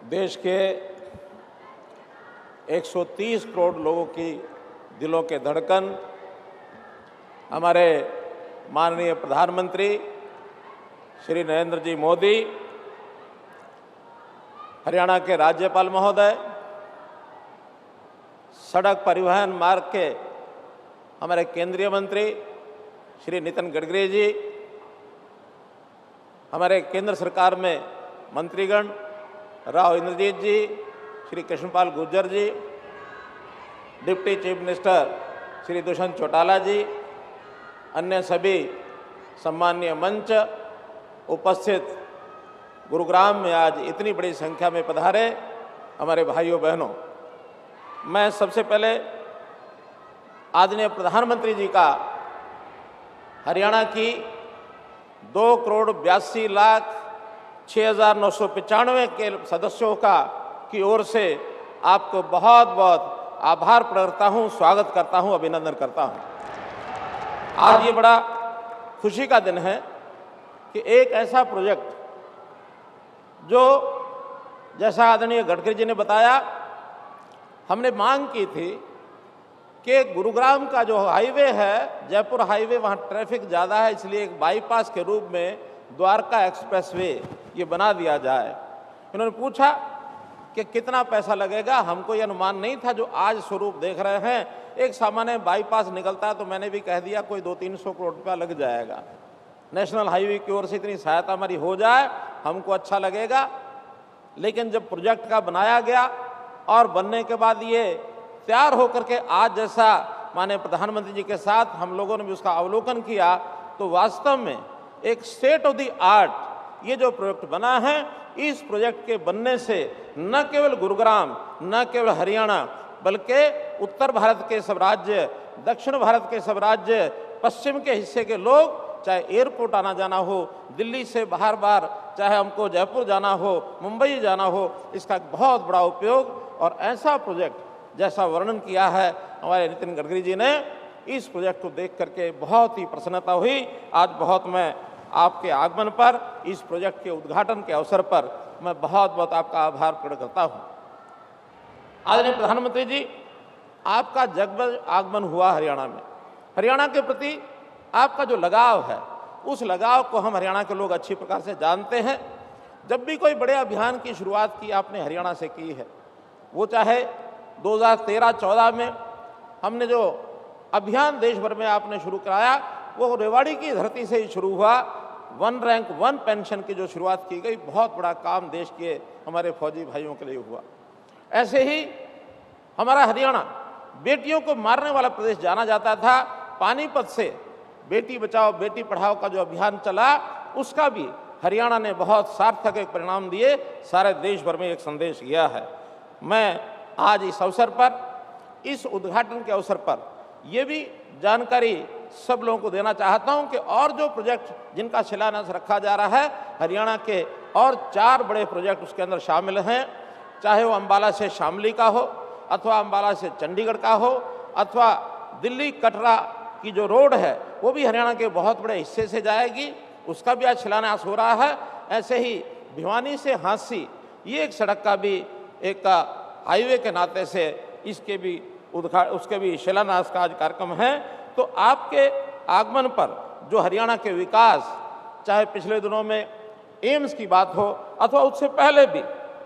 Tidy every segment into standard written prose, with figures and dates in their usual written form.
देश के 130 करोड़ लोगों की दिलों के धड़कन हमारे माननीय प्रधानमंत्री श्री नरेंद्र जी मोदी, हरियाणा के राज्यपाल महोदय, सड़क परिवहन मार्ग के हमारे केंद्रीय मंत्री श्री नितिन गडकरी जी, हमारे केंद्र सरकार में मंत्रीगण Rao Inderjit ji, Shri Krishanpal Gurjar ji, deputy chief minister Shri Dushyant Chautala ji, अन्य सभी सम्मानीय मंच, उपस्थित गुरुग्राम में आज इतनी बड़ी संख्या में पधारे हमारे भाइयों बहनों, मैं सबसे पहले आदरणीय प्रधानमंत्री जी का हरियाणा की 2,82,06,995 के सदस्यों की ओर से आपको बहुत बहुत आभार प्रकट करता हूँ, स्वागत करता हूँ, अभिनंदन करता हूँ। आज ये बड़ा खुशी का दिन है कि एक ऐसा प्रोजेक्ट जो, जैसा आदरणीय गडकरी जी ने बताया, हमने मांग की थी कि गुरुग्राम का जो हाईवे है, जयपुर हाईवे, वहाँ ट्रैफिक ज़्यादा है, इसलिए एक बाईपास के रूप में द्वारका एक्सप्रेसवे ये बना दिया जाए। इन्होंने पूछा कि कितना पैसा लगेगा, हमको ये अनुमान नहीं था जो आज स्वरूप देख रहे हैं। एक सामान्य बाईपास निकलता है तो मैंने भी कह दिया कोई 200-300 करोड़ रुपया लग जाएगा। नेशनल हाईवे की ओर से इतनी सहायता हमारी हो जाए, हमको अच्छा लगेगा। लेकिन जब प्रोजेक्ट का बनाया गया और बनने के बाद ये तैयार होकर के आज जैसा माननीय प्रधानमंत्री जी के साथ हम लोगों ने भी उसका अवलोकन किया, तो वास्तव में एक स्टेट ऑफ द आर्ट ये जो प्रोजेक्ट बना है, इस प्रोजेक्ट के बनने से न केवल गुरुग्राम, न केवल हरियाणा, बल्कि उत्तर भारत के सब राज्य, दक्षिण भारत के सब राज्य, पश्चिम के हिस्से के लोग, चाहे एयरपोर्ट आना जाना हो, दिल्ली से बाहर बार, चाहे हमको जयपुर जाना हो, मुंबई जाना हो, इसका बहुत बड़ा उपयोग। और ऐसा प्रोजेक्ट जैसा वर्णन किया है हमारे नितिन गडकरी जी ने, इस प्रोजेक्ट को देख करके बहुत ही प्रसन्नता हुई। आज बहुत मैं आपके आगमन पर, इस प्रोजेक्ट के उद्घाटन के अवसर पर मैं बहुत बहुत आपका आभार प्रकट करता हूँ। आदरणीय प्रधानमंत्री जी, आपका जगमग आगमन हुआ हरियाणा में। हरियाणा के प्रति आपका जो लगाव है, उस लगाव को हम हरियाणा के लोग अच्छी प्रकार से जानते हैं। जब भी कोई बड़े अभियान की शुरुआत की आपने हरियाणा से की है, वो चाहे 2013-14 में हमने जो अभियान देश भर में आपने शुरू कराया, वो रेवाड़ी की धरती से ही शुरू हुआ। 1 रैंक 1 पेंशन की जो शुरुआत की गई, बहुत बड़ा काम देश के हमारे फौजी भाइयों के लिए हुआ। ऐसे ही हमारा हरियाणा बेटियों को मारने वाला प्रदेश जाना जाता था। पानीपत से बेटी बचाओ बेटी पढ़ाओ का जो अभियान चला, उसका भी हरियाणा ने बहुत सार्थक एक परिणाम दिए, सारे देश भर में एक संदेश गया है। मैं आज इस अवसर पर, इस उद्घाटन के अवसर पर ये भी जानकारी सब लोगों को देना चाहता हूं कि और जो प्रोजेक्ट जिनका शिलान्यास रखा जा रहा है, हरियाणा के और 4 बड़े प्रोजेक्ट उसके अंदर शामिल हैं। चाहे वो अंबाला से शामली का हो, अथवा अंबाला से चंडीगढ़ का हो, अथवा दिल्ली कटरा की जो रोड है वो भी हरियाणा के बहुत बड़े हिस्से से जाएगी, उसका भी आज शिलान्यास हो रहा है। ऐसे ही भिवानी से हांसी, ये एक सड़क का भी एक हाईवे के नाते से उसके भी शिलान्यास का आज कार्यक्रम है। तो आपके आगमन पर जो हरियाणा के विकास, चाहे पिछले दिनों में एम्स की बात हो, अथवा उससे पहले भी,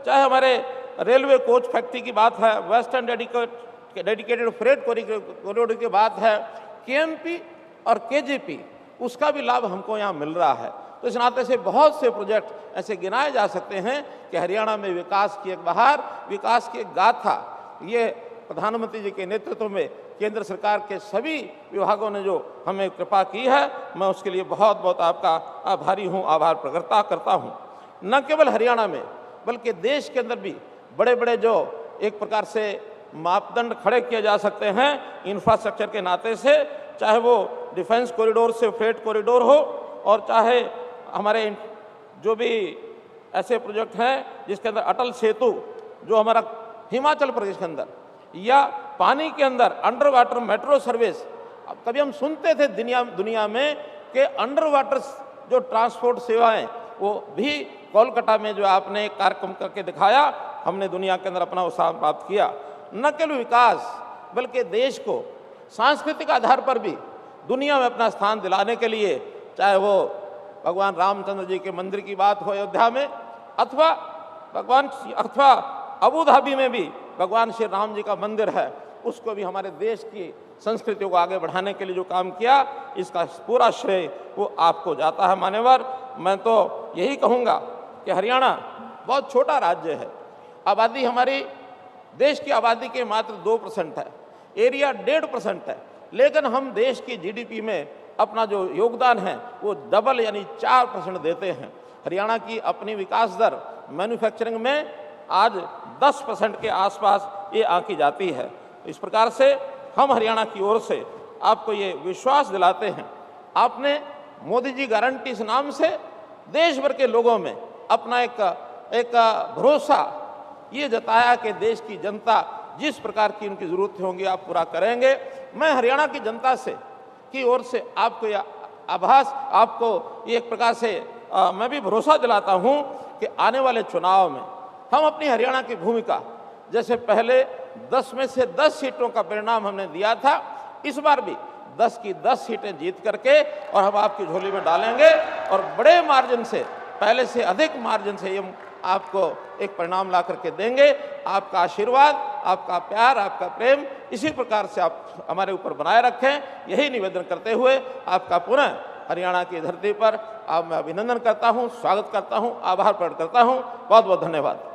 चाहे हमारे रेलवे कोच फैक्ट्री की बात है, वेस्टर्न डेडिकेटेड फ्रेट कॉरिडोर की बात है, केएमपी और केजीपी, उसका भी लाभ हमको यहाँ मिल रहा है। तो इस नाते से बहुत से प्रोजेक्ट ऐसे गिनाए जा सकते हैं कि हरियाणा में विकास की एक बहार, विकास की एक गाथा, ये प्रधानमंत्री जी के नेतृत्व में केंद्र सरकार के सभी विभागों ने जो हमें कृपा की है, मैं उसके लिए बहुत बहुत आपका आभारी हूँ, आभार प्रकट करता हूँ। न केवल हरियाणा में बल्कि देश के अंदर भी बड़े बड़े जो एक प्रकार से मापदंड खड़े किए जा सकते हैं इंफ्रास्ट्रक्चर के नाते से, चाहे वो डिफेंस कॉरिडोर से फ्रेट कॉरिडोर हो, और चाहे हमारे जो भी ऐसे प्रोजेक्ट हैं जिसके अंदर अटल सेतु जो हमारा हिमाचल प्रदेश के अंदर, या पानी के अंदर अंडर वाटर मेट्रो सर्विस। अब कभी हम सुनते थे दुनिया में कि अंडर वाटर जो ट्रांसपोर्ट सेवाएं वो भी कोलकाता में जो आपने एक कार्यक्रम करके दिखाया, हमने दुनिया के अंदर अपना उत्साह प्राप्त किया। न केवल विकास बल्कि देश को सांस्कृतिक आधार पर भी दुनिया में अपना स्थान दिलाने के लिए, चाहे वो भगवान रामचंद्र जी के मंदिर की बात हो अयोध्या में, अथवा अबू धाबी में भी भगवान श्री राम जी का मंदिर है, उसको भी हमारे देश की संस्कृतियों को आगे बढ़ाने के लिए जो काम किया, इसका पूरा श्रेय वो आपको जाता है। मान्यवर, मैं तो यही कहूँगा कि हरियाणा बहुत छोटा राज्य है, आबादी हमारी देश की आबादी के मात्र 2% है, एरिया 1.5% है, लेकिन हम देश की जीडीपी में अपना जो योगदान है वो डबल यानी 4% देते हैं। हरियाणा की अपनी विकास दर मैन्युफैक्चरिंग में आज 10% के आसपास ये आंकी जाती है। इस प्रकार से हम हरियाणा की ओर से आपको ये विश्वास दिलाते हैं, आपने मोदी जी गारंटी इस नाम से देश भर के लोगों में अपना एक भरोसा ये जताया कि देश की जनता जिस प्रकार की उनकी ज़रूरतें होंगी आप पूरा करेंगे। मैं हरियाणा की जनता से की ओर से आपको यह आभास, आपको ये एक प्रकार से मैं भी भरोसा दिलाता हूँ कि आने वाले चुनाव में हम अपनी हरियाणा की भूमिका, जैसे पहले 10 में से 10 सीटों का परिणाम हमने दिया था, इस बार भी 10 की 10 सीटें जीत करके और हम आपकी झोली में डालेंगे और बड़े मार्जिन से, पहले से अधिक मार्जिन से ये आपको एक परिणाम ला करके देंगे। आपका आशीर्वाद, आपका प्यार, आपका प्रेम इसी प्रकार से आप हमारे ऊपर बनाए रखें, यही निवेदन करते हुए आपका पुनः हरियाणा की धरती पर मैं अभिनंदन करता हूँ, स्वागत करता हूँ, आभार प्रकट करता हूँ। बहुत बहुत धन्यवाद।